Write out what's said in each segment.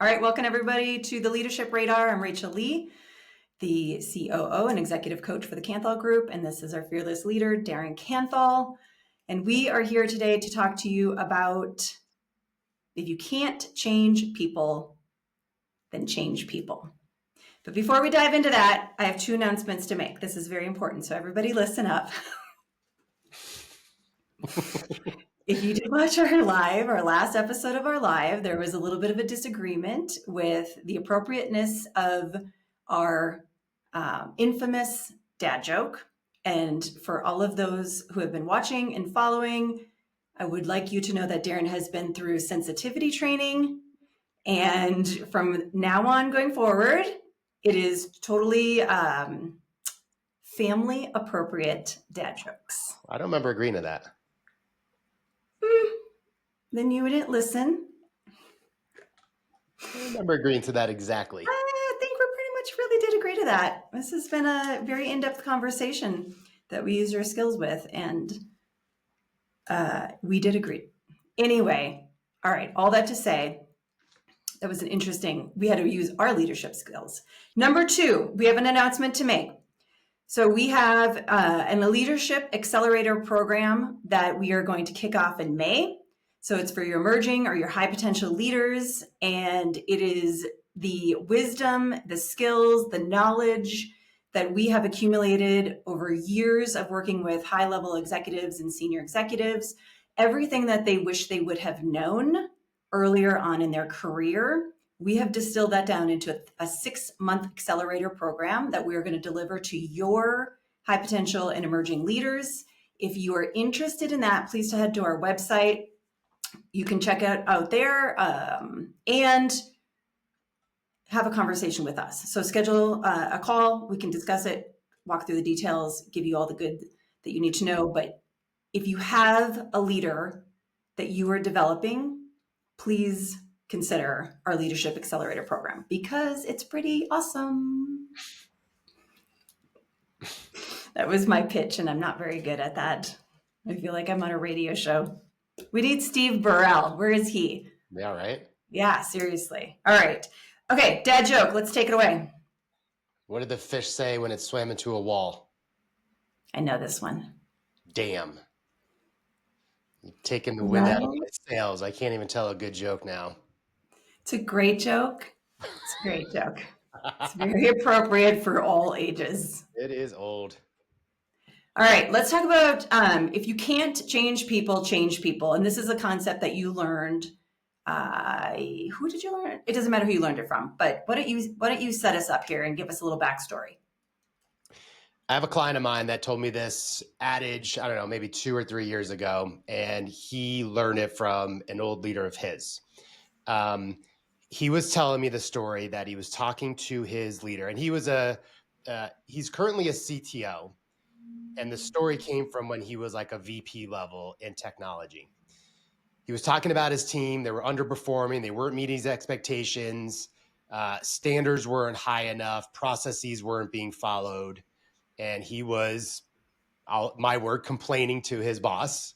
All right, welcome everybody to the Leadership Radar. I'm Rachel Lee, the COO and Executive Coach for the Canthal Group, and this is our fearless leader, Darren Canthal. And we are here today to talk to you about if you can't change people, then change people. But before we dive into that, I have two announcements to make. This is very important, so everybody listen up. If you did watch our last episode of our live, there was a little bit of a disagreement with the appropriateness of our infamous dad joke. And for all of those who have been watching and following, I would like you to know that Darren has been through sensitivity training. And from now on going forward, it is totally family appropriate dad jokes. I don't remember agreeing to that. Then you didn't listen. I don't remember agreeing to that exactly. I think we pretty much really did agree to that. This has been a very in-depth conversation that we used our skills with, and we did agree. Anyway, all right, all that to say, that was we had to use our leadership skills. Number two, we have an announcement to make. So we have a leadership accelerator program that we are going to kick off in May. So it's for your emerging or your high potential leaders. And it is the wisdom, the skills, the knowledge that we have accumulated over years of working with high level executives and senior executives, everything that they wish they would have known earlier on in their career. We have distilled that down into a 6-month accelerator program that we are going to deliver to your high potential and emerging leaders. If you are interested in that, please head to our website. You can check it out there and have a conversation with us. So schedule a call. We can discuss it, walk through the details, give you all the good that you need to know. But if you have a leader that you are developing, please consider our Leadership Accelerator program because it's pretty awesome. That was my pitch, and I'm not very good at that. I feel like I'm on a radio show. We need Steve Burrell. Where is he? Yeah, right. Yeah, seriously. All right. Okay, dad joke. Let's take it away. What did the fish say when it swam into a wall? I know this one. Damn. You're taking the wind out of my sails. I can't even tell a good joke now. It's a great joke. It's a great joke. It's very appropriate for all ages. It is old. All right, let's talk about if you can't change people, change people. And this is a concept that you learned. Who did you learn? It doesn't matter who you learned it from, but why don't you set us up here and give us a little backstory? I have a client of mine that told me this adage, I don't know, maybe 2 or 3 years ago, and he learned it from an old leader of his. He was telling me the story that he was talking to his leader, and he's currently a CTO. And the story came from when he was like a VP level in technology. He was talking about his team. They were underperforming. They weren't meeting his expectations. Standards weren't high enough. Processes weren't being followed. And he was, my word, complaining to his boss.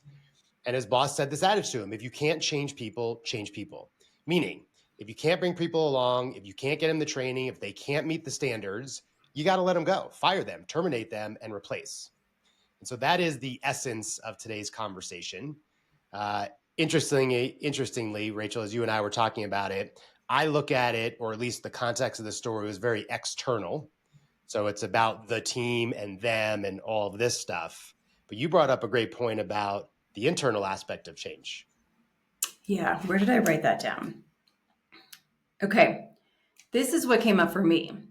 And his boss said this adage to him: if you can't change people, change people. Meaning, if you can't bring people along, if you can't get them the training, if they can't meet the standards, you got to let them go, fire them, terminate them, and replace. And so that is the essence of today's conversation. Interestingly, Rachel, as you and I were talking about it, I look at it, or at least the context of the story was very external. So it's about the team and them and all of this stuff. But you brought up a great point about the internal aspect of change. Yeah, where did I write that down? Okay, this is what came up for me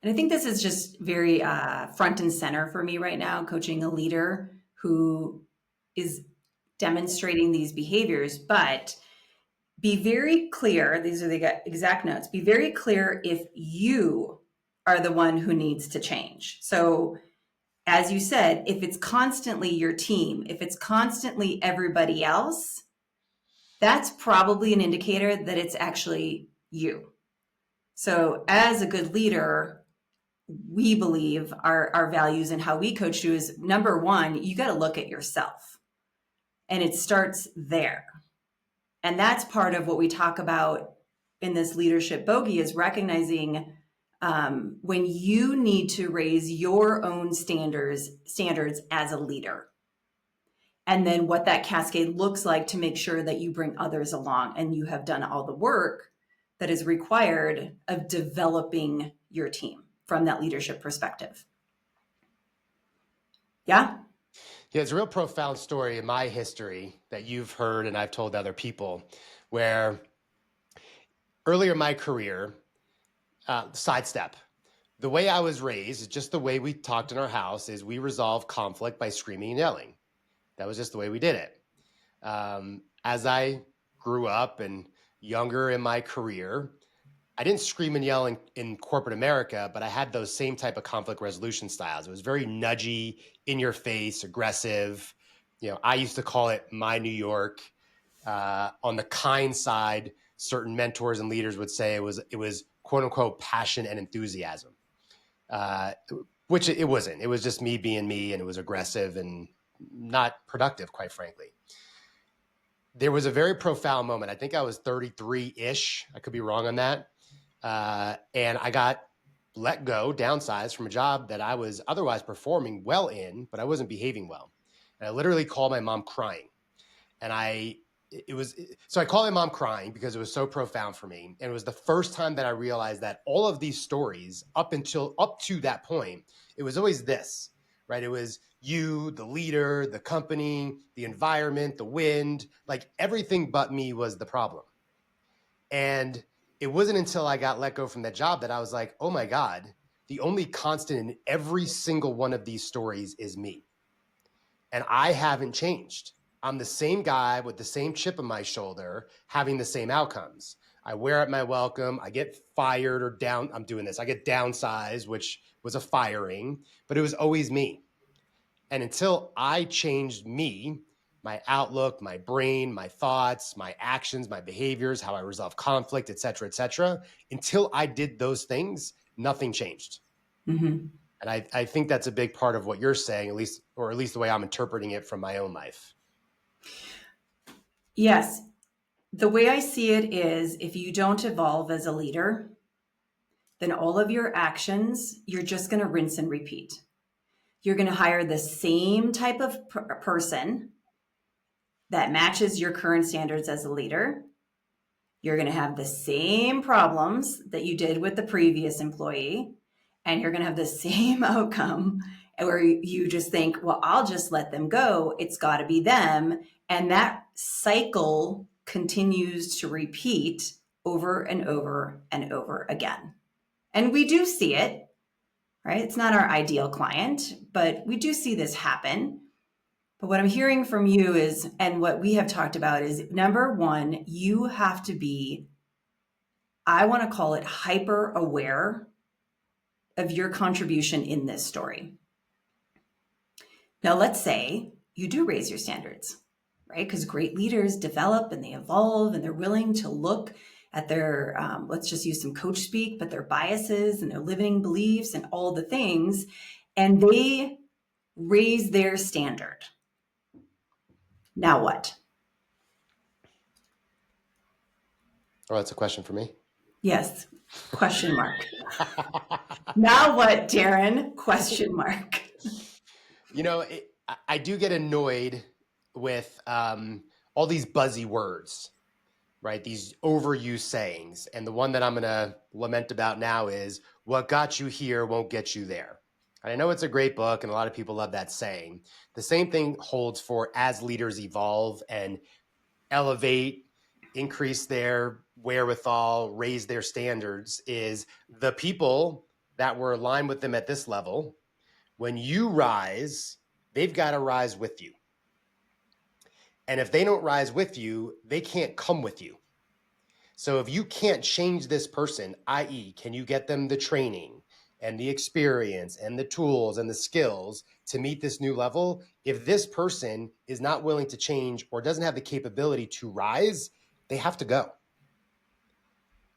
and I think this is just very front and center for me right now, coaching a leader who is demonstrating these behaviors, but be very clear. These are the exact notes. Be very clear if you are the one who needs to change. So as you said, if it's constantly your team, if it's constantly everybody else, that's probably an indicator that it's actually you. So as a good leader, we believe our values and how we coach you is, number one, you got to look at yourself. And it starts there. And that's part of what we talk about in this leadership bogey, is recognizing when you need to raise your own standards as a leader. And then what that cascade looks like to make sure that you bring others along and you have done all the work that is required of developing your team from that leadership perspective. Yeah? Yeah, it's a real profound story in my history that you've heard and I've told other people, where earlier in my career, sidestep. The way I was raised is just the way we talked in our house, is we resolve conflict by screaming and yelling. That was just the way we did it. As I grew up and younger in my career, I didn't scream and yell in corporate America, but I had those same type of conflict resolution styles. It was very nudgy, in your face, aggressive. I used to call it my New York. On the kind side, certain mentors and leaders would say it was quote unquote passion and enthusiasm, which it wasn't. It was just me being me, and it was aggressive and not productive, quite frankly. There was a very profound moment. I think I was 33-ish. I could be wrong on that. And I got let go, downsized from a job that I was otherwise performing well in, but I wasn't behaving well. And I literally called my mom crying. And I called my mom crying because it was so profound for me. And it was the first time that I realized that all of these stories up to that point, it was always this, right? It was you, the leader, the company, the environment, the wind, like everything but me was the problem. And it wasn't until I got let go from that job that I was like, oh my God, the only constant in every single one of these stories is me. And I haven't changed. I'm the same guy with the same chip on my shoulder, having the same outcomes. I wear out my welcome. I get fired or down. I'm doing this. I get downsized, which was a firing, but it was always me. And until I changed me, my outlook, my brain, my thoughts, my actions, my behaviors, how I resolve conflict, et cetera, until I did those things, nothing changed. Mm-hmm. And I think that's a big part of what you're saying, at least the way I'm interpreting it from my own life. Yes. The way I see it is, if you don't evolve as a leader, then all of your actions, you're just going to rinse and repeat. You're going to hire the same type of person that matches your current standards as a leader. You're going to have the same problems that you did with the previous employee, and you're going to have the same outcome where you just think, well, I'll just let them go. It's got to be them. And that cycle continues to repeat over and over and over again. And we do see it, right? It's not our ideal client, but we do see this happen. But what I'm hearing from you is, and what we have talked about is, number one, you have to be, I want to call it, hyper aware of your contribution in this story. Now, let's say you do raise your standards, right? Because great leaders develop and they evolve, and they're willing to look at their, let's just use some coach speak, but their biases and their limiting beliefs and all the things, and they raise their standard. Now what? Oh, that's a question for me? Yes. Question mark. Now what, Darren? Question mark. I do get annoyed with all these buzzy words, right? These overused sayings. And the one that I'm going to lament about now is, what got you here won't get you there. And I know it's a great book and a lot of people love that saying. The same thing holds for as leaders evolve and elevate, increase their wherewithal, raise their standards, is the people that were aligned with them at this level. When you rise, they've got to rise with you. And if they don't rise with you, they can't come with you. So if you can't change this person, i.e., can you get them the training and the experience and the tools and the skills to meet this new level? If this person is not willing to change or doesn't have the capability to rise, they have to go.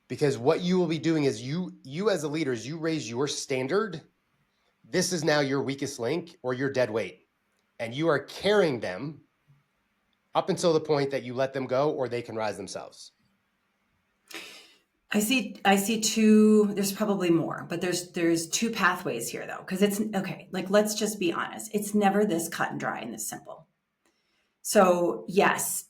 Because what you will be doing is you as a leader, as you raise your standard, this is now your weakest link or your dead weight. And you are carrying them up until the point that you let them go or they can rise themselves? I see two, there's probably more, but there's two pathways here though. Cause it's okay. Like, let's just be honest. It's never this cut and dry and this simple. So yes,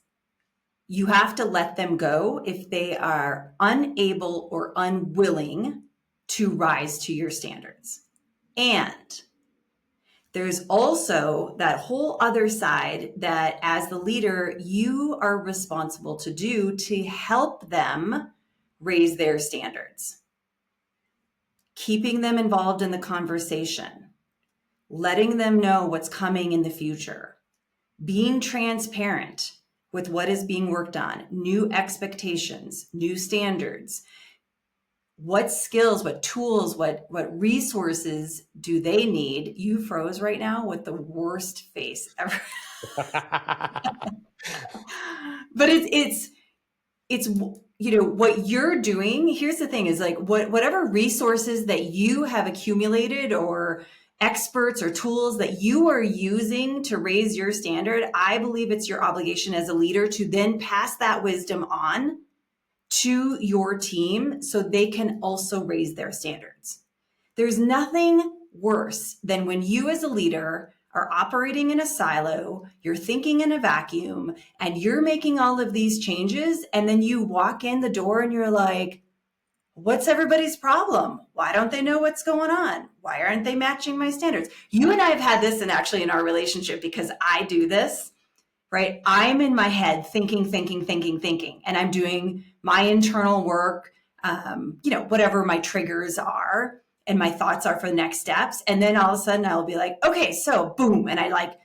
you have to let them go if they are unable or unwilling to rise to your standards. And there's also that whole other side that as the leader, you are responsible to do to help them raise their standards. Keeping them involved in the conversation, letting them know what's coming in the future, being transparent with what is being worked on, new expectations, new standards. What skills, what tools, what resources do they need? You froze right now with the worst face ever. But it's what you're doing. Here's the thing is like whatever resources that you have accumulated or experts or tools that you are using to raise your standard, I believe it's your obligation as a leader to then pass that wisdom on to your team so they can also raise their standards. There's nothing worse than when you as a leader are operating in a silo, you're thinking in a vacuum, and you're making all of these changes, and then you walk in the door and you're like, what's everybody's problem? Why don't they know what's going on? Why aren't they matching my standards? You and I have had this actually in our relationship because I do this, right? I'm in my head thinking, and I'm doing my internal work, whatever my triggers are and my thoughts are for the next steps. And then all of a sudden I'll be like, okay, so boom. And I like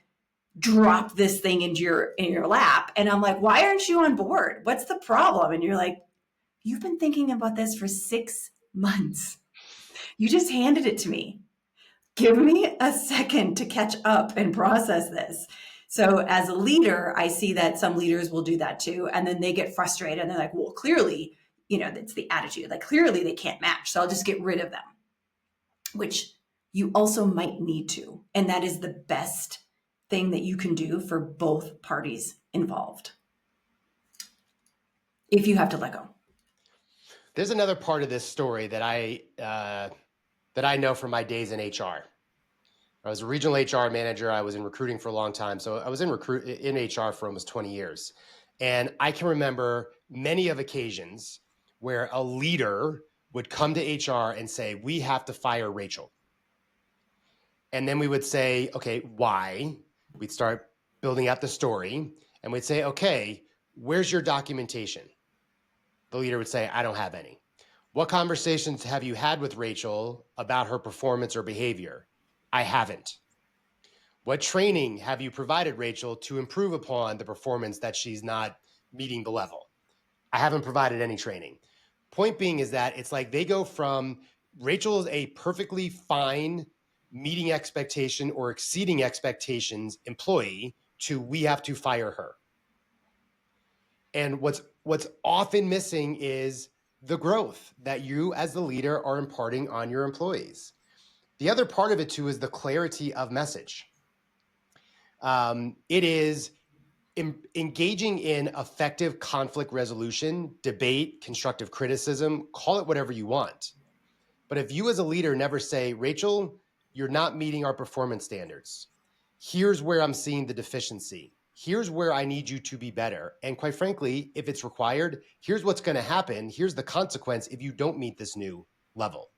drop this thing in your lap. And I'm like, why aren't you on board? What's the problem? And you're like, you've been thinking about this for 6 months. You just handed it to me. Give me a second to catch up and process this. So as a leader, I see that some leaders will do that too. And then they get frustrated and they're like, well, clearly, it's the attitude. Like clearly they can't match. So I'll just get rid of them, which you also might need to. And that is the best thing that you can do for both parties involved. If you have to let go. There's another part of this story that I know from my days in HR. I was a regional HR manager. I was in recruiting for a long time. So I was in HR for almost 20 years. And I can remember many of occasions where a leader would come to HR and say, we have to fire Rachel. And then we would say, okay, why? We'd start building out the story and we'd say, okay, where's your documentation? The leader would say, I don't have any. What conversations have you had with Rachel about her performance or behavior? I haven't. What training have you provided Rachel to improve upon the performance that she's not meeting the level? I haven't provided any training. Point being is that it's like they go from Rachel is a perfectly fine meeting expectation or exceeding expectations employee to we have to fire her. And what's often missing is the growth that you as the leader are imparting on your employees. The other part of it too is the clarity of message. It is engaging in effective conflict resolution, debate, constructive criticism, call it whatever you want. But if you as a leader never say, Rachel, you're not meeting our performance standards. Here's where I'm seeing the deficiency. Here's where I need you to be better. And quite frankly, if it's required, here's what's going to happen. Here's the consequence if you don't meet this new level.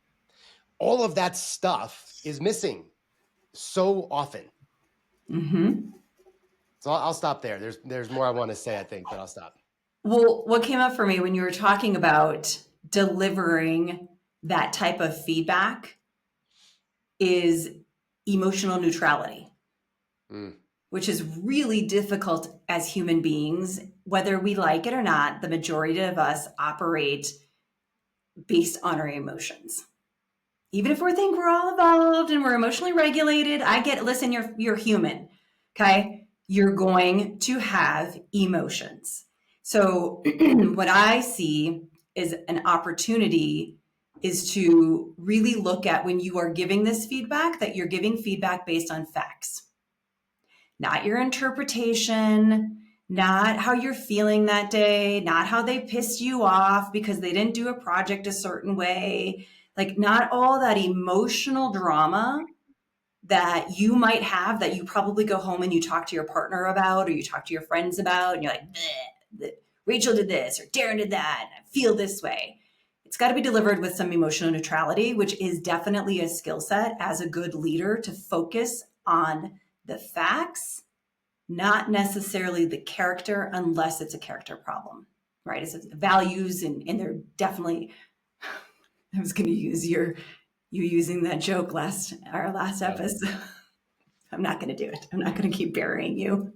All of that stuff is missing so often. Mm-hmm. So I'll stop there. There's more I want to say, I think, but I'll stop. Well, what came up for me when you were talking about delivering that type of feedback is emotional neutrality, which is really difficult as human beings, whether we like it or not. The majority of us operate based on our emotions. Even if we think we're all evolved and we're emotionally regulated, listen, you're human, okay? You're going to have emotions. So what I see is an opportunity is to really look at when you are giving this feedback, that you're giving feedback based on facts, not your interpretation, not how you're feeling that day, not how they pissed you off because they didn't do a project a certain way, like not all that emotional drama that you might have that you probably go home and you talk to your partner about or you talk to your friends about and you're like, Rachel did this or Darren did that and I feel this way. It's got to be delivered with some emotional neutrality, which is definitely a skill set as a good leader to focus on the facts, not necessarily the character, unless it's a character problem, right? It's values, and they're definitely. I was going to use you using that joke our last episode. I'm not going to do it. I'm not going to keep burying you.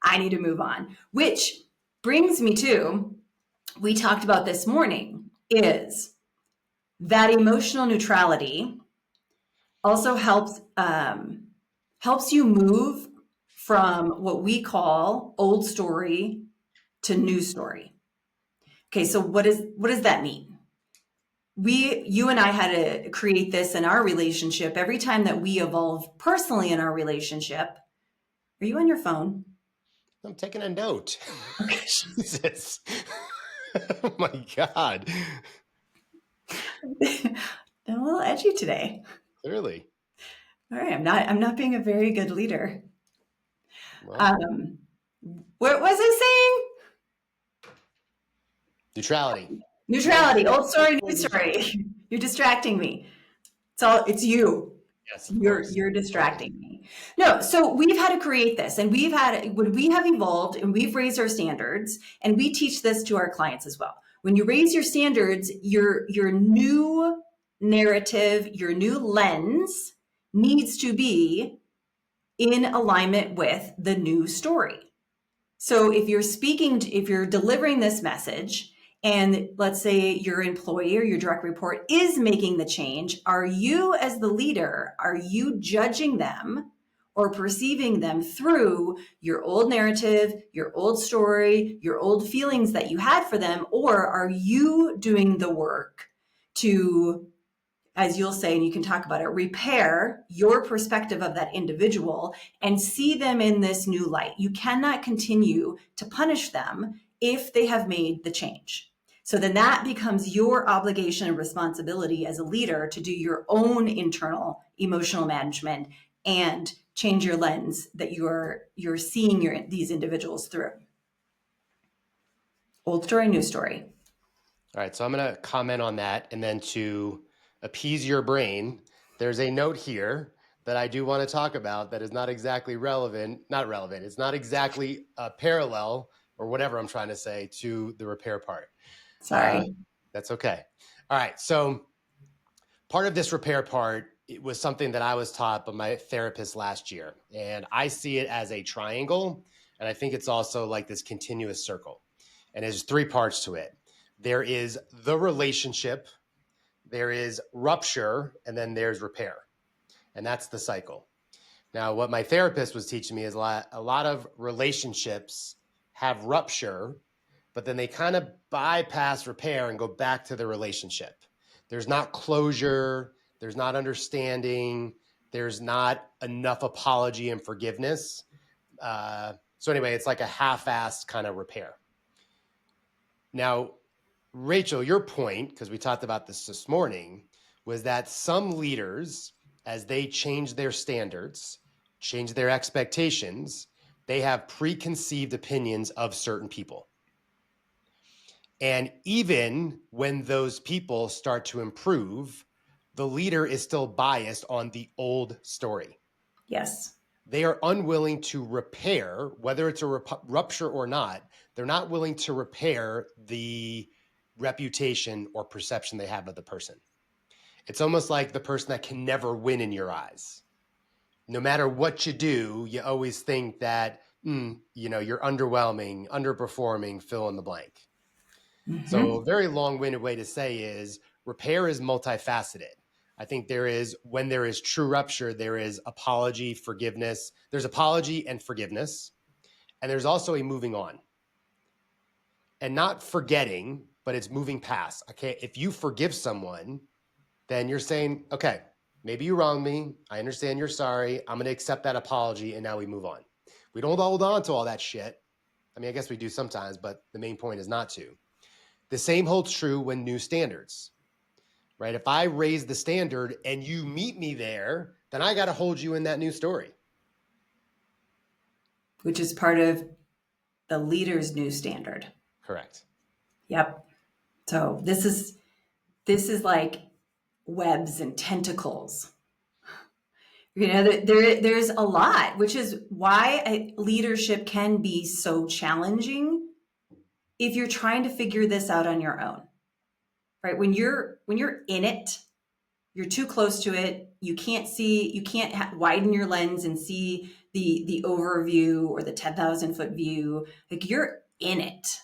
I need to move on. Which brings me to, we talked about this morning, is that emotional neutrality also helps you move from what we call old story to new story. Okay, so what does that mean? You and I had to create this in our relationship. Every time that we evolve personally in our relationship, are you on your phone? I'm taking a note. Okay. Jesus. Oh my God. I'm a little edgy today. Clearly. All right, I'm not being a very good leader. Well, What was I saying? neutrality. Neutrality, old story, new story. You're distracting me. It's you. Yes, of course. You're distracting me. No, so we've had to create this, and when we have evolved and we've raised our standards, and we teach this to our clients as well. When you raise your standards, your new narrative, your new lens needs to be in alignment with the new story. So if you're delivering this message, and let's say your employee or your direct report is making the change, are you as the leader, are you judging them or perceiving them through your old narrative, your old story, your old feelings that you had for them? Or are you doing the work to, as you'll say, and you can talk about it, repair your perspective of that individual and see them in this new light? You cannot continue to punish them if they have made the change. So then that becomes your obligation and responsibility as a leader to do your own internal emotional management and change your lens that you're seeing these individuals through. Old story, new story. All right, so I'm going to comment on that, and then to appease your brain, there's a note here that I do want to talk about that is not exactly relevant. Not relevant. It's not exactly a parallel or whatever I'm trying to say to the repair part. Sorry. That's okay. All right, so part of this repair part, it was something that I was taught by my therapist last year, and I see it as a triangle, and I think it's also like this continuous circle, and there's 3 parts to it. There is the relationship, there is rupture, and then there's repair. And that's the cycle. Now, what my therapist was teaching me is a lot of relationships have rupture, but then they kind of bypass repair and go back to the relationship. There's not closure, there's not understanding, there's not enough apology and forgiveness. So anyway, it's like a half-assed kind of repair. Now, Rachel, your point, because we talked about this morning, was that some leaders, as they change their standards, change their expectations, they have preconceived opinions of certain people. And even when those people start to improve, the leader is still biased on the old story. Yes. They are unwilling to repair, whether it's a rupture or not, they're not willing to repair the reputation or perception they have of the person. It's almost like the person that can never win in your eyes. No matter what you do, you always think that, you're underwhelming, underperforming, fill in the blank. Mm-hmm. So a very long-winded way to say is repair is multifaceted. I think when there is true rupture, there is apology, forgiveness. There's apology and forgiveness. And there's also a moving on. And not forgetting, but it's moving past. Okay, if you forgive someone, then you're saying, okay, maybe you wronged me. I understand you're sorry. I'm going to accept that apology. And now we move on. We don't hold on to all that shit. I mean, I guess we do sometimes, but the main point is not to. The same holds true when new standards, right? If I raise the standard and you meet me there, then I got to hold you in that new story. Which is part of the leader's new standard. Correct. Yep. So this is like webs and tentacles. There's a lot, which is why leadership can be so challenging if you're trying to figure this out on your own. Right? When you're in it, you're too close to it. You can't see, you can't widen your lens and see the overview or the 10,000 foot view. Like, you're in it.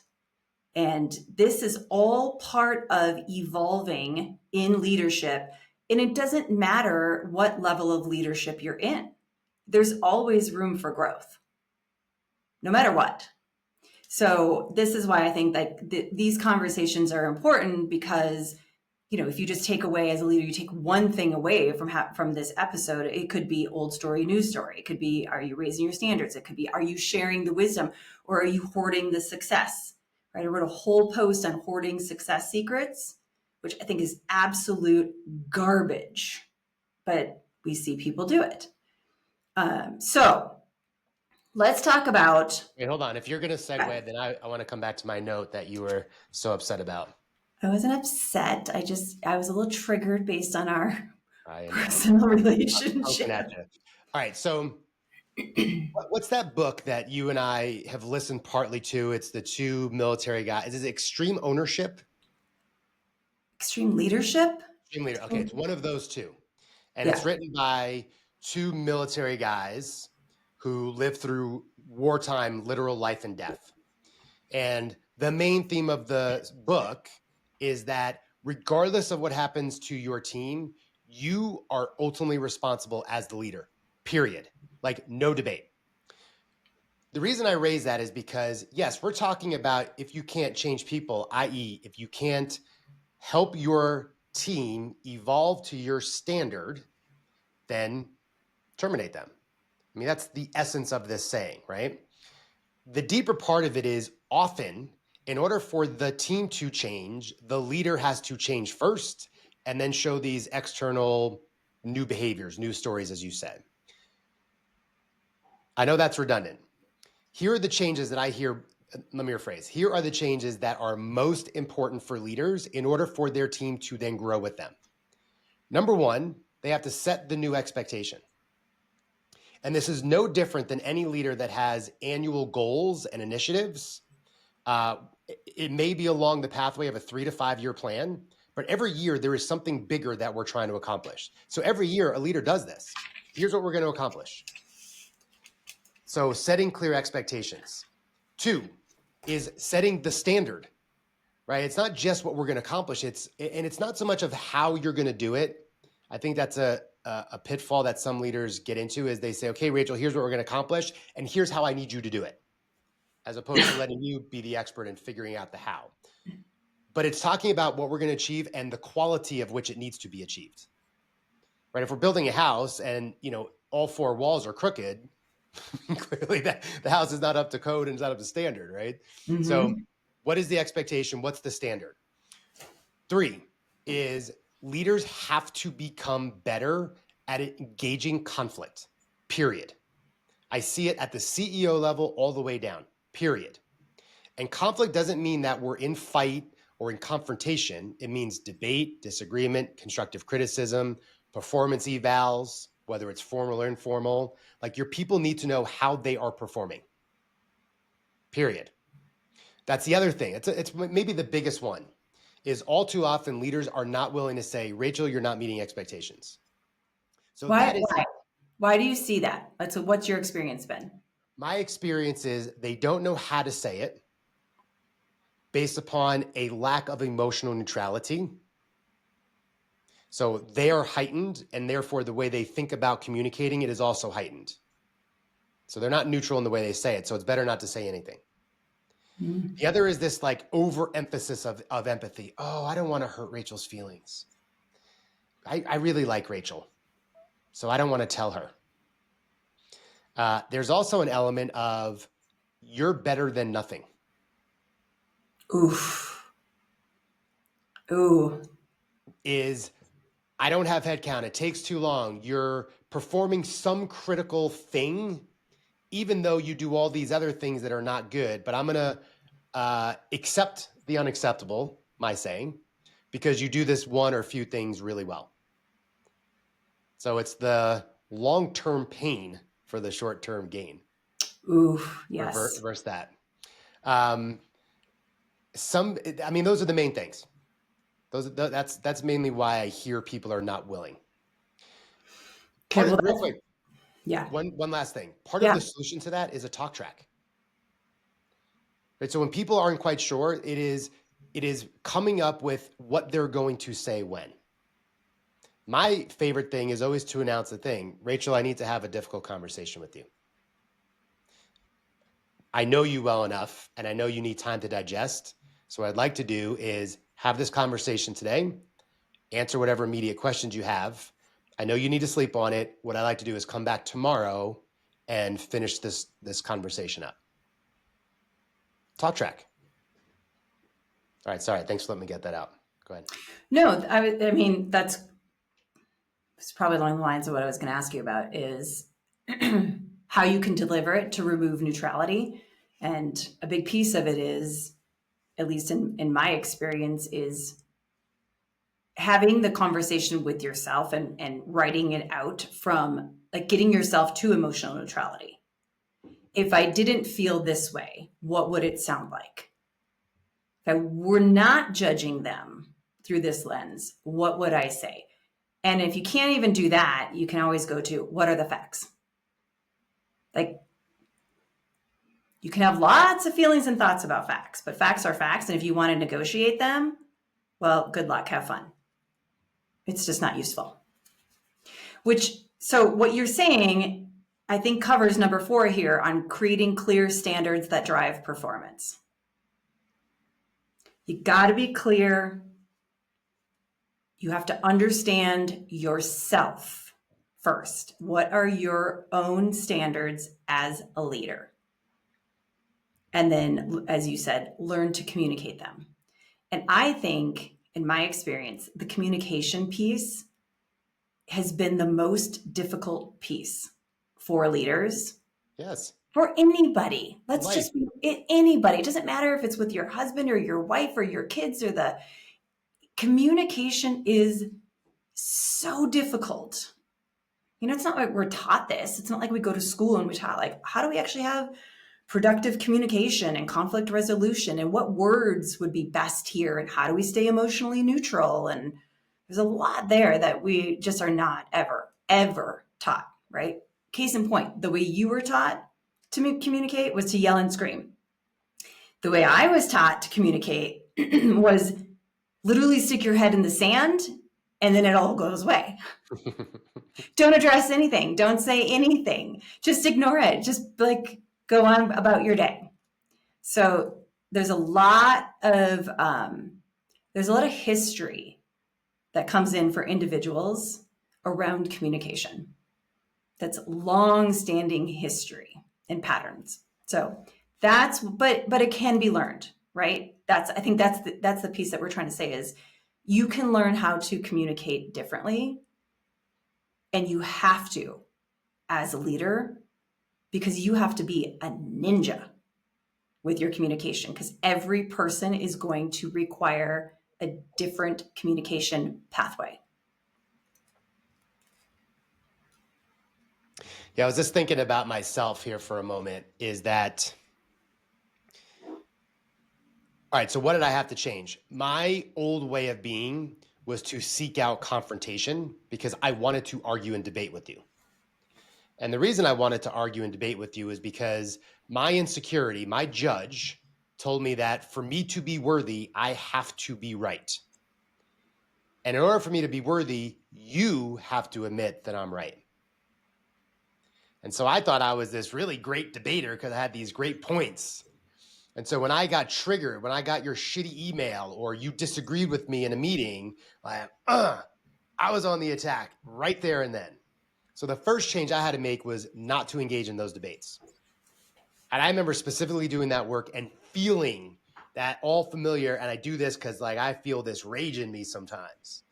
And this is all part of evolving in leadership. And it doesn't matter what level of leadership you're in. There's always room for growth, no matter what. So this is why I think that these conversations are important, because, if you just take away as a leader, you take one thing away from this episode, it could be old story, new story. It could be, are you raising your standards? It could be, are you sharing the wisdom, or are you hoarding the success? Right? I wrote a whole post on hoarding success secrets, which I think is absolute garbage, but we see people do it. So let's talk about. Wait, hold on. If you're going to segue, then I want to come back to my note that you were so upset about. I wasn't upset. I was a little triggered based on our personal relationship. All right. So what's that book that you and I have listened partly to? It's the two military guys. Is it Extreme Ownership? Extreme Leadership? Extreme Leader. Okay. It's one of those two. And it's written by two military guys who lived through wartime, literal life and death. And the main theme of the book is that regardless of what happens to your team, you are ultimately responsible as the leader, period. Like, no debate. The reason I raise that is because, yes, we're talking about if you can't change people, i.e., if you can't help your team evolve to your standard, then terminate them. I mean, that's the essence of this saying, right? The deeper part of it is, often, in order for the team to change, the leader has to change first and then show these external new behaviors, new stories, as you said. I know that's redundant. Here are the changes that I hear. Let me rephrase. Here are the changes that are most important for leaders in order for their team to then grow with them. Number one, they have to set the new expectation. And this is no different than any leader that has annual goals and initiatives. It may be along the pathway of a 3 to 5 year plan, but every year there is something bigger that we're trying to accomplish. So every year a leader does this. Here's what we're going to accomplish. So setting clear expectations. 2 is setting the standard, right? It's not just what we're going to accomplish. It's not so much of how you're going to do it. I think that's a pitfall that some leaders get into, is they say, okay, Rachel, here's what we're going to accomplish, and here's how I need you to do it, as opposed to letting you be the expert in figuring out the how. But it's talking about what we're going to achieve and the quality of which it needs to be achieved, right? If we're building a house and, all 4 walls are crooked, clearly the house is not up to code and it's not up to standard, right? Mm-hmm. So what is the expectation? What's the standard? 3 is leaders have to become better at engaging conflict, period. I see it at the CEO level all the way down, period. And conflict doesn't mean that we're in fight or in confrontation. It means debate, disagreement, constructive criticism, performance evals, whether it's formal or informal. Like, your people need to know how they are performing, period. That's the other thing. It's maybe the biggest one, is all too often leaders are not willing to say, Rachel, you're not meeting expectations. So why do you see that? What's your experience been? My experience is they don't know how to say it based upon a lack of emotional neutrality. So they are heightened, and therefore the way they think about communicating it is also heightened. So they're not neutral in the way they say it. So it's better not to say anything. Mm-hmm. The other is this like overemphasis of empathy. Oh, I don't want to hurt Rachel's feelings. I really like Rachel, so I don't want to tell her. There's also an element of, you're better than nothing. Oof. Ooh. Is I don't have headcount. It takes too long. You're performing some critical thing, even though you do all these other things that are not good. But I'm going to accept the unacceptable, my saying, because you do this one or few things really well. So it's the long-term pain for the short-term gain. Oof. Yes. Reverse that. I mean, those are the main things. That's mainly why I hear people are not willing. Okay. Well, Real quick, yeah. one last thing. Part of Yeah. the solution to that is a talk track. Right? So when people aren't quite sure, it is coming up with what they're going to say when. My favorite thing is always to announce the thing. Rachel, I need to have a difficult conversation with you. I know you well enough, and I know you need time to digest. So what I'd like to do is have this conversation today, answer whatever immediate questions you have. I know you need to sleep on it. What I like to do is come back tomorrow and finish this conversation up. Talk track. All right. Sorry. Thanks for letting me get that out. Go ahead. No, I mean, it's probably along the lines of what I was going to ask you about is how you can deliver it to remove neutrality. And a big piece of it is, at least in my experience, is having the conversation with yourself and writing it out from like getting yourself to emotional neutrality. If I didn't feel this way, what would it sound like? If I were not judging them through this lens, what would I say? And if you can't even do that, you can always go to what are the facts? Like you can have lots of feelings and thoughts about facts, but facts are facts. And if you want to negotiate them, well, good luck, have fun. It's just not useful. So what you're saying, I think covers number 4 here on creating clear standards that drive performance. You got to be clear. You have to understand yourself first. What are your own standards as a leader? And then, as you said, learn to communicate them. And I think, in my experience, the communication piece has been the most difficult piece for leaders. Yes. For anybody. Let's Life. just be anybody. It doesn't matter if it's with your husband or your wife or your kids or the communication is so difficult. You know, it's not like we're taught this. It's not like we go to school and we taught like, how do we actually have productive communication and conflict resolution and what words would be best here and how do we stay emotionally neutral? And there's a lot there that we just are not ever taught, right? Case in point, the way you were taught to communicate was to yell and scream. The way I was taught to communicate was literally stick your head in the sand and then it all goes away. Don't address anything. Don't say anything. Just ignore it. Just like go on about your day. So there's a lot of history that comes in for individuals around communication. That's long-standing history and patterns. So but it can be learned, right? I think that's the piece that we're trying to say is you can learn how to communicate differently, and you have to as a leader because you have to be a ninja with your communication because every person is going to require a different communication pathway. Yeah, I was just thinking about myself here for a moment is that, all right, so what did I have to change? My old way of being was to seek out confrontation because I wanted to argue and debate with you. And the reason I wanted to argue and debate with you is because my insecurity, my judge told me that for me to be worthy, I have to be right. And in order for me to be worthy, you have to admit that I'm right. And so I thought I was this really great debater because I had these great points. And so when I got triggered, when I got your shitty email or you disagreed with me in a meeting, I was on the attack right there and then. So the first change I had to make was not to engage in those debates. And I remember specifically doing that work and feeling that all familiar. And I do this because like I feel this rage in me sometimes,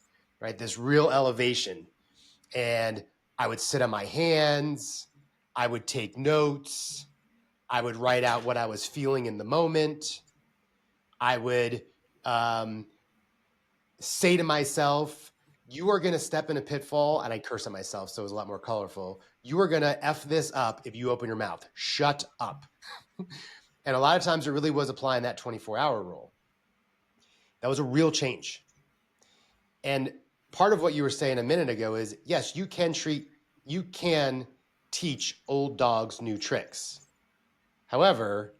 right? This real elevation. And I would sit on my hands. I would take notes. I would write out what I was feeling in the moment. I would say to myself, you are going to step in a pitfall. And I curse at myself, so it was a lot more colorful. You are going to F this up if you open your mouth. Shut up. And a lot of times it really was applying that 24-hour rule. That was a real change. And part of what you were saying a minute ago is, yes, you can teach old dogs new tricks. However,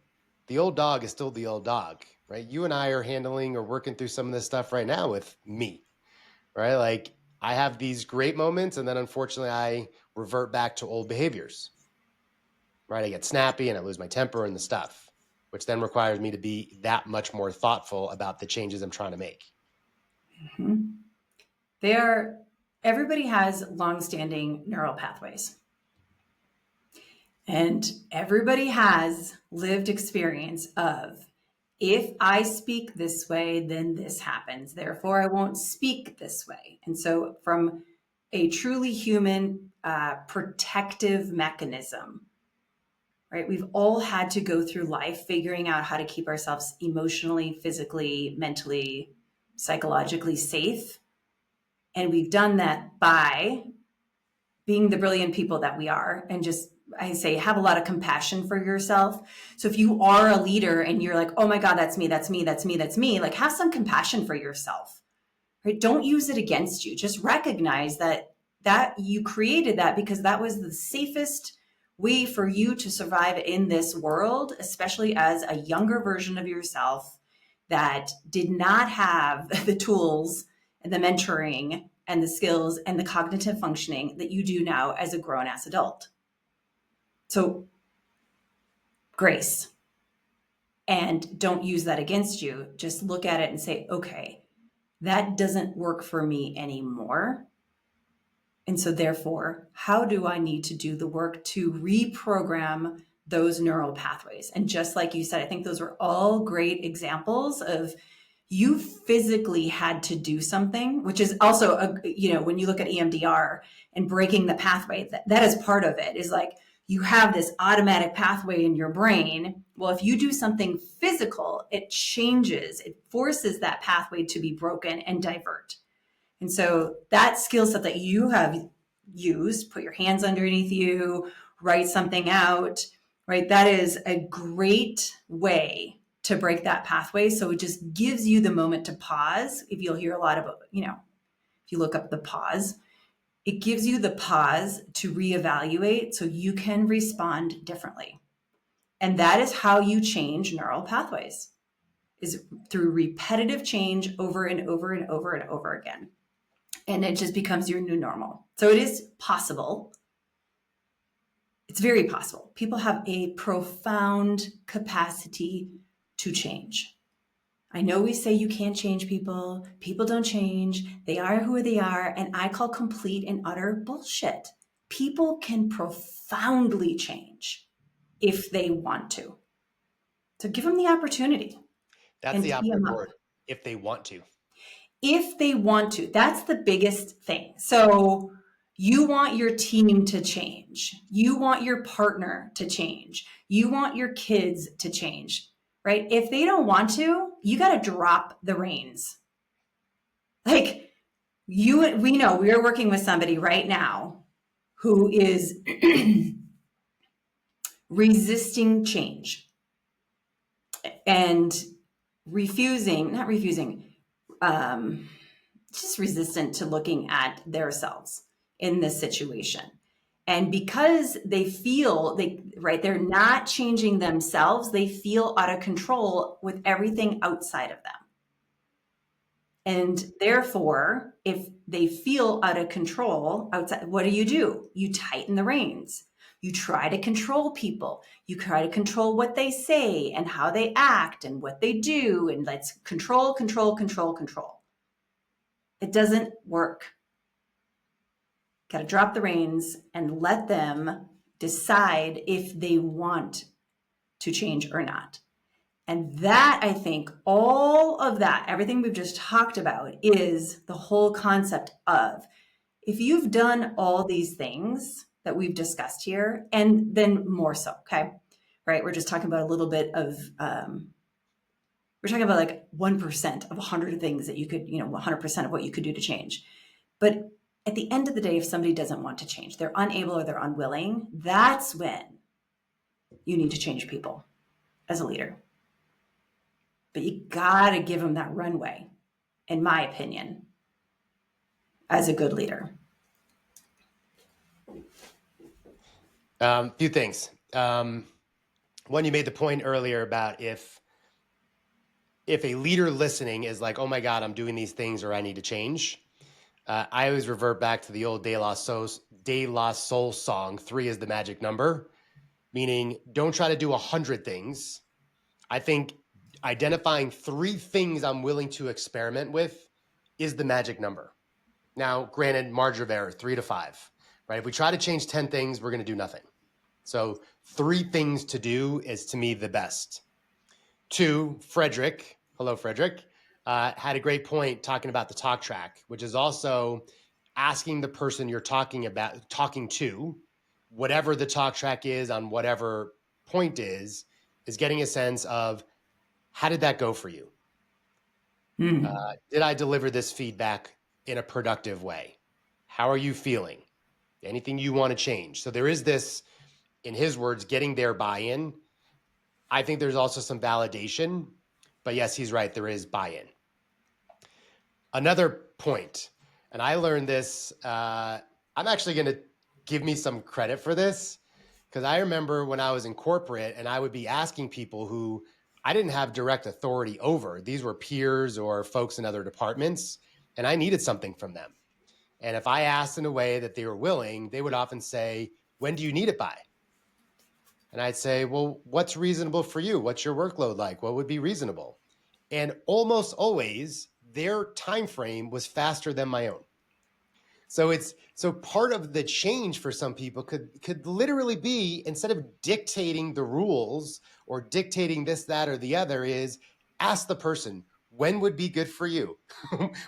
the old dog is still the old dog, right? You and I are handling or working through some of this stuff right now with me, right? Like I have these great moments and then unfortunately I revert back to old behaviors, right? I get snappy and I lose my temper and the stuff, which then requires me to be that much more thoughtful about the changes I'm trying to make. Mm-hmm. Everybody has long-standing neural pathways. And everybody has lived experience of, if I speak this way, then this happens. Therefore, I won't speak this way. And so from a truly human protective mechanism, right? We've all had to go through life figuring out how to keep ourselves emotionally, physically, mentally, psychologically safe. And we've done that by being the brilliant people that we are, and just, I say, have a lot of compassion for yourself. So if you are a leader and you're like, oh my God, that's me, that's me, that's me, that's me, like have some compassion for yourself, right? Don't use it against you. Just recognize that you created that because that was the safest way for you to survive in this world, especially as a younger version of yourself that did not have the tools and the mentoring and the skills and the cognitive functioning that you do now as a grown-ass adult. So grace. And don't use that against you. Just look at it and say, okay, that doesn't work for me anymore. And so therefore, how do I need to do the work to reprogram those neural pathways? And just like you said, I think those were all great examples of you physically had to do something, which is also, when you look at EMDR and breaking the pathway, that is part of it, is like you have this automatic pathway in your brain. Well, if you do something physical, it forces that pathway to be broken and divert. And so that skill set that you have used, put your hands underneath you, write something out, right? That is a great way to break that pathway. So it just gives you the moment to pause. If you'll hear a lot of, if you look up the pause, it gives you the pause to reevaluate so you can respond differently. And that is how you change neural pathways, is through repetitive change over and over and over and over again. And it just becomes your new normal. So it is possible. It's very possible. People have a profound capacity to change. I know we say you can't change people. People don't change. They are who they are. And I call complete and utter bullshit. People can profoundly change if they want to. So give them the opportunity. That's the operative word, if they want to. If they want to. That's the biggest thing. So you want your team to change. You want your partner to change. You want your kids to change, right? If they don't want to, you got to drop the reins. Like we know we are working with somebody right now who is resisting change and just resistant to looking at themselves in this situation. And because they feel they're not changing themselves, they feel out of control with everything outside of them. And therefore, if they feel out of control outside, what do? You tighten the reins. You try to control people. You try to control what they say and how they act and what they do. And let's control, control, control, control. It doesn't work. Got to drop the reins and let them decide if they want to change or not. And that, I think, all of that, everything we've just talked about, is the whole concept of, if you've done all these things that we've discussed here, and then more so, okay? Right? We're just talking about a little bit of, we're talking about like 1% of 100 things that you could, 100% of what you could do to change. But at the end of the day, if somebody doesn't want to change, they're unable or they're unwilling, that's when you need to change people as a leader. But you got to give them that runway, in my opinion, as a good leader. Few things. One, you made the point earlier about if a leader listening is like, oh my God, I'm doing these things or I need to change. I always revert back to the old De La Soul song, 3 is the magic number, meaning don't try to do 100 things. I think identifying 3 things I'm willing to experiment with is the magic number. Now, granted, margin of error, 3 to 5, right? If we try to change 10 things, we're going to do nothing. So 3 things to do is, to me, the best. 2, Frederick, hello, Frederick, had a great point talking about the talk track, which is also asking the person you're talking to, whatever the talk track is on whatever point is getting a sense of, how did that go for you? Did I deliver this feedback in a productive way? How are you feeling? Anything you want to change? So there is this, in his words, getting their buy-in. I think there's also some validation, but yes, he's right. There is buy-in. Another point, and I learned this, I'm actually going to give me some credit for this, because I remember when I was in corporate and I would be asking people who I didn't have direct authority over. These were peers or folks in other departments, and I needed something from them. And if I asked in a way that they were willing, they would often say, when do you need it by? And I'd say, well, what's reasonable for you? What's your workload like? What would be reasonable? And almost always their time frame was faster than my own. So part of the change for some people could literally be, instead of dictating the rules or dictating this, that, or the other, is ask the person, when would be good for you?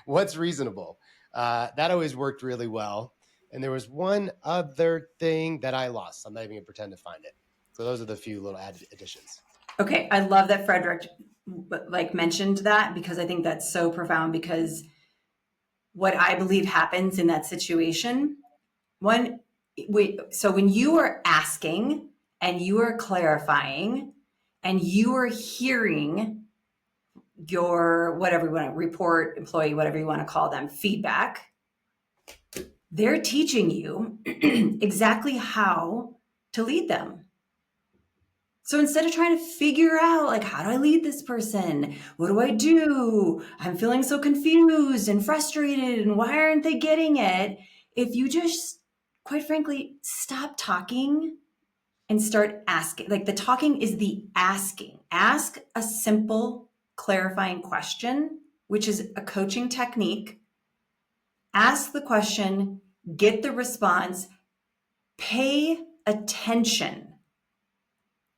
What's reasonable? That always worked really well. And there was one other thing that I lost. I'm not even gonna pretend to find it. So those are the few little additions. Okay, I love that Frederick mentioned that, because I think that's so profound, because what I believe happens in that situation, when you are asking and you are clarifying and you are hearing your, whatever you want to report, employee, whatever you want to call them, feedback, they're teaching you exactly how to lead them. So instead of trying to figure out, like, how do I lead this person? What do I do? I'm feeling so confused and frustrated, and why aren't they getting it? If you just, quite frankly, stop talking and start asking, like, the talking is the asking. Ask a simple, clarifying question, which is a coaching technique. Ask the question, get the response, pay attention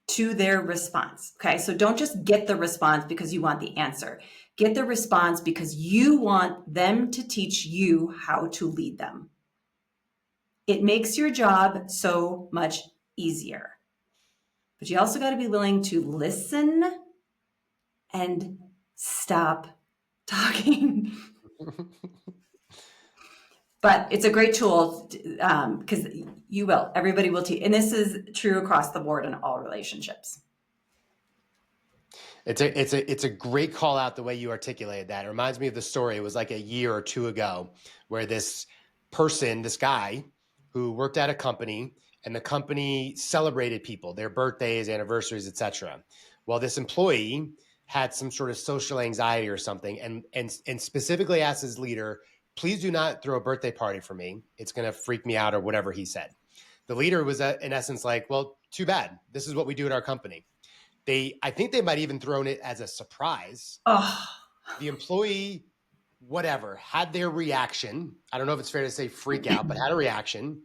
to their response. Okay. So don't just get the response because you want the answer. Get the response because you want them to teach you how to lead them. It makes your job so much easier. But you also got to be willing to listen and stop talking. But it's a great tool, because everybody will teach. And this is true across the board in all relationships. It's a great call out the way you articulated that. It reminds me of the story. It was like a year or two ago where this guy who worked at a company, and the company celebrated people, their birthdays, anniversaries, etc. Well, this employee had some sort of social anxiety or something, and specifically asked his leader, please do not throw a birthday party for me. It's going to freak me out, or whatever he said. The leader was in essence like, well, too bad. This is what we do at our company. I think they might even thrown it as a surprise. Oh. The employee, whatever, had their reaction. I don't know if it's fair to say freak out, but had a reaction,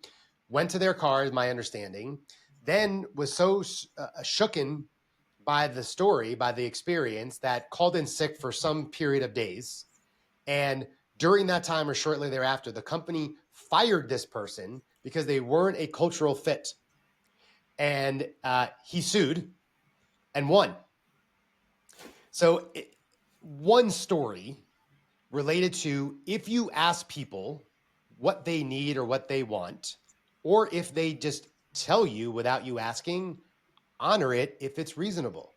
went to their car, is my understanding, then was so shooken by the experience, that called in sick for some period of days. And during that time or shortly thereafter, the company fired this person because they weren't a cultural fit. And he sued and won. So one story related to, if you ask people what they need or what they want, or if they just tell you without you asking, honor it if it's reasonable.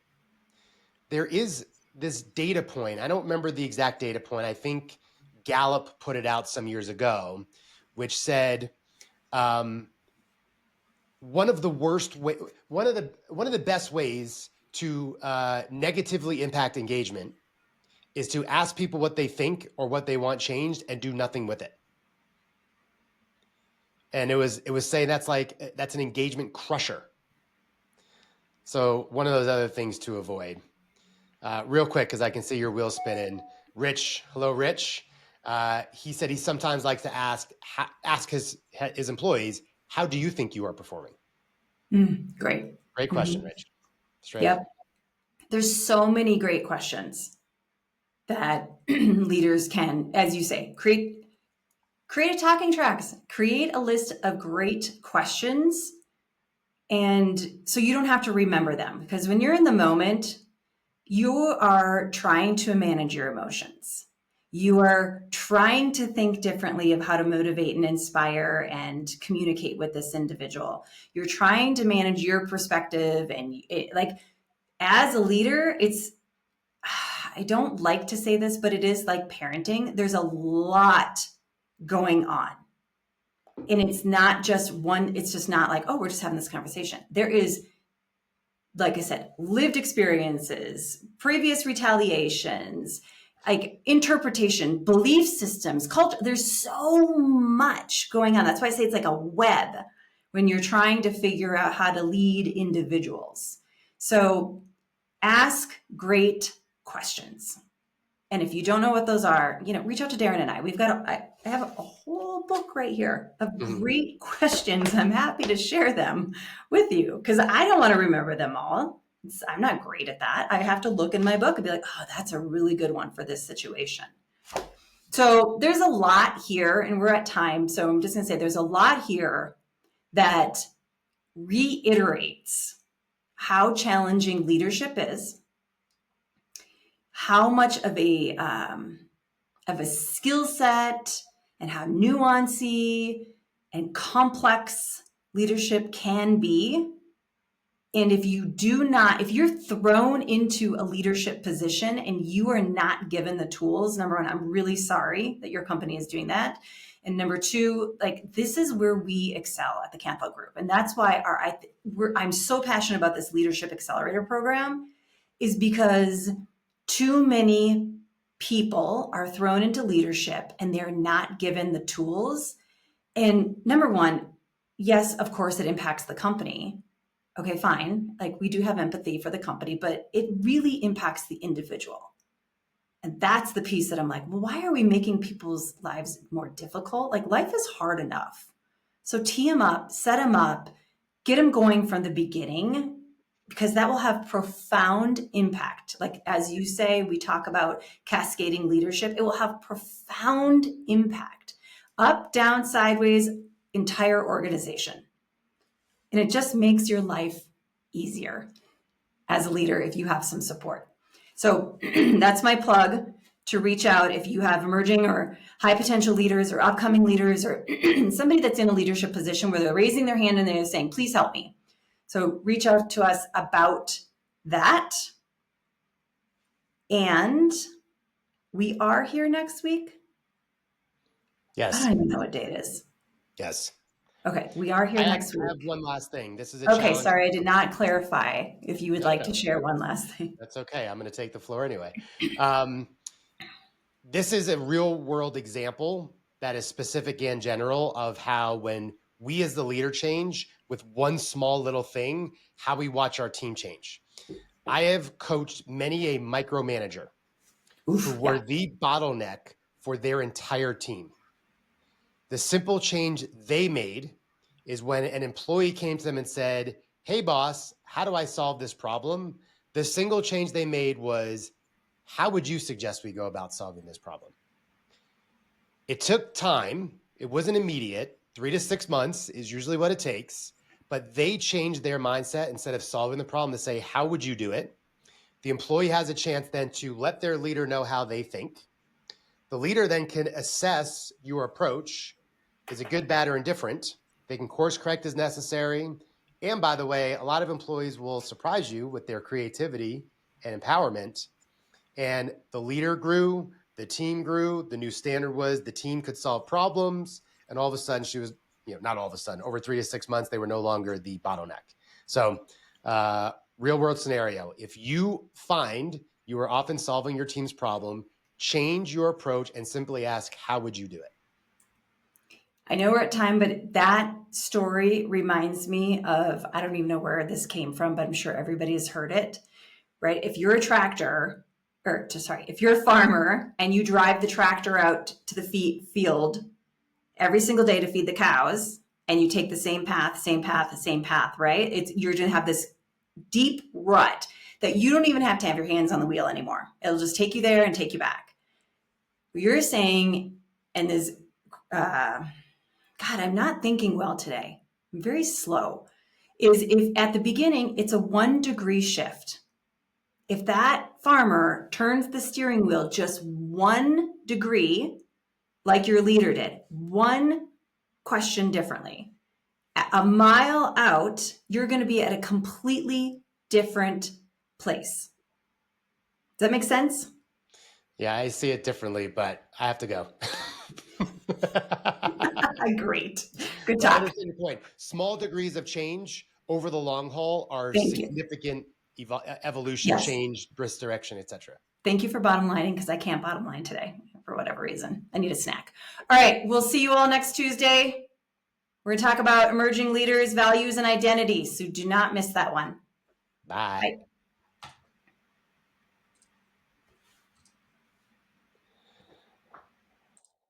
There is this data point. I don't remember the exact data point. I think Gallup put it out some years ago, which said one of the best ways to negatively impact engagement is to ask people what they think or what they want changed and do nothing with it. And it was saying that's an engagement crusher. So one of those other things to avoid. Real quick, because I can see your wheels spinning. Rich, hello, Rich. He said he sometimes likes to ask his employees, how do you think you are performing? Great. Great question, Rich. Straight Yep. up. There's so many great questions that leaders can, as you say, create a talking tracks, create a list of great questions. And so you don't have to remember them, because when you're in the moment, you are trying to manage your emotions. You are trying to think differently of how to motivate and inspire and communicate with this individual. You're trying to manage your perspective. And as a leader, I don't like to say this, but it is like parenting. There's a lot going on. And it's not just it's just not like, oh, we're just having this conversation. There is, like I said, lived experiences, previous retaliations, like interpretation, belief systems, culture. There's so much going on. That's why I say it's like a web when you're trying to figure out how to lead individuals. So ask great questions. And if you don't know what those are, reach out to Darren and I. I have a whole book right here of great questions. I'm happy to share them with you, because I don't want to remember them all. I'm not great at that. I have to look in my book and be like, oh, that's a really good one for this situation. So there's a lot here, and we're at time. So I'm just going to say there's a lot here that reiterates how challenging leadership is, how much of a skill set and how nuancy and complex leadership can be. And if you're thrown into a leadership position and you are not given the tools, number one, I'm really sorry that your company is doing that. And number two, this is where we excel at the Campo Group. And that's why I'm so passionate about this Leadership Accelerator program, is because too many people are thrown into leadership and they're not given the tools. And number one, yes, of course, it impacts the company. Okay, fine. We do have empathy for the company, but it really impacts the individual. And that's the piece that I'm like, well, why are we making people's lives more difficult? Life is hard enough. So tee them up, set them up, get them going from the beginning, because that will have profound impact. As you say, we talk about cascading leadership. It will have profound impact, up, down, sideways, entire organization. And it just makes your life easier as a leader if you have some support. So that's my plug, to reach out if you have emerging or high potential leaders or upcoming leaders, or somebody that's in a leadership position where they're raising their hand and they're saying, please help me. So reach out to us about that. And we are here next week. Yes. I don't even know what day it is. Yes. Okay, we are here next week. I have one last thing. This is a okay. challenge. Sorry, I did not clarify if you would like to share one last thing. That's okay. I'm going to take the floor anyway. This is a real world example that is specific and general of how, when we as the leader change with one small little thing, how we watch our team change. I have coached many a micromanager who were the bottleneck for their entire team. The simple change they made is when an employee came to them and said, hey, boss, how do I solve this problem? The single change they made was, how would you suggest we go about solving this problem? It took time. It wasn't immediate. 3 to 6 months is usually what it takes. But they changed their mindset. Instead of solving the problem, to say, how would you do it? The employee has a chance then to let their leader know how they think. The leader then can assess your approach. Is it good, bad, or indifferent? They can course correct as necessary. And by the way, a lot of employees will surprise you with their creativity and empowerment. And the leader grew, the team grew, the new standard was the team could solve problems. And all of a sudden she was, not all of a sudden, over 3 to 6 months, they were no longer the bottleneck. So real world scenario, if you find you are often solving your team's problem, change your approach and simply ask, how would you do it? I know we're at time, but that story reminds me of, I don't even know where this came from, but I'm sure everybody has heard it, right? If you're a if you're a farmer and you drive the tractor out to the field every single day to feed the cows, and you take the same path, right? You're going to have this deep rut that you don't even have to have your hands on the wheel anymore. It'll just take you there and take you back. What you're saying, and this, God, I'm not thinking well today. I'm very slow. Is if at the beginning it's a 1 degree shift. If that farmer turns the steering wheel just 1 degree, like your leader did, one question differently, a mile out, you're going to be at a completely different place. Does that make sense? Yeah, I see it differently, but I have to go. Great. Good But I talk. understand your point. Small degrees of change over the long haul are Thank you. significant evolution, Yes. change, brisk direction, etc. Thank you for bottom lining, because I can't bottom line today for whatever reason. I need a snack. All right. We'll see you all next Tuesday. We're going to talk about emerging leaders, values, and identity. So do not miss that one. Bye. Bye.